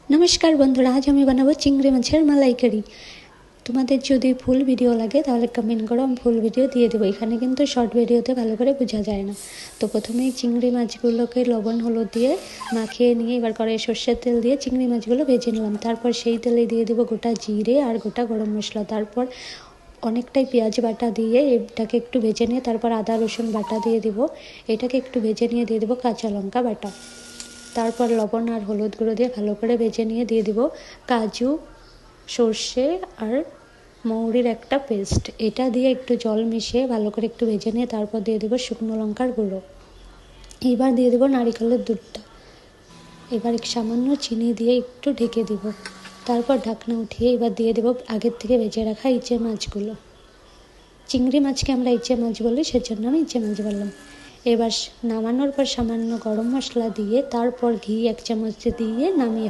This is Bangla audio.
নমস্কার বন্ধুরা, আজ আমি বানাবো চিংড়ি মাছের মালাইকারি। তোমাদের যদি ফুল ভিডিও লাগে তাহলে কমেন্ট করো, আমি ফুল ভিডিও দিয়ে দেবো। এখানে কিন্তু শর্ট ভিডিওতে ভালো করে বোঝা যায় না। তো প্রথমেই চিংড়ি মাছগুলোকে লবণ হলুদ দিয়ে মাখিয়ে নিয়ে এবার কড়াইয়ে সর্ষের তেল দিয়ে চিংড়ি মাছগুলো ভেজে নিলাম। তারপর সেই তেলে দিয়ে দেবো গোটা জিরে আর গোটা গরম মশলা। তারপর অনেকটাই পেঁয়াজ বাটা দিয়ে এটাকে একটু ভেজে নিয়ে তারপর আদা রসুন বাটা দিয়ে দেবো। এটাকে একটু ভেজে নিয়ে দিয়ে দেবো কাঁচা লঙ্কা বাটা। তারপর লবণ আর হলুদ গুঁড়ো দিয়ে ভালো করে ভেজে নিয়ে দিয়ে দিব কাজু, সর্ষে আর মৌরির একটা পেস্ট। এটা দিয়ে একটু জল মিশিয়ে ভালো করে একটু ভেজে নিয়ে তারপর দিয়ে দেবো শুকনো লঙ্কার গুঁড়ো। এবার দিয়ে দেবো নারিকেলের দুধটা। এবার সামান্য চিনি দিয়ে একটু ঢেকে দিব। তারপর ঢাকনা উঠিয়ে এবার দিয়ে দেবো আগের থেকে ভেজে রাখা ইচে মাছগুলো। চিংড়ি মাছকে আমরা ইচে মাছ বলি, সেজন্য আমি ইচে মাছ বললাম। এবার নামানোর পর সামান্য গরম মশলা দিয়ে তারপর ঘি 1 চামচ দিয়ে নামিয়ে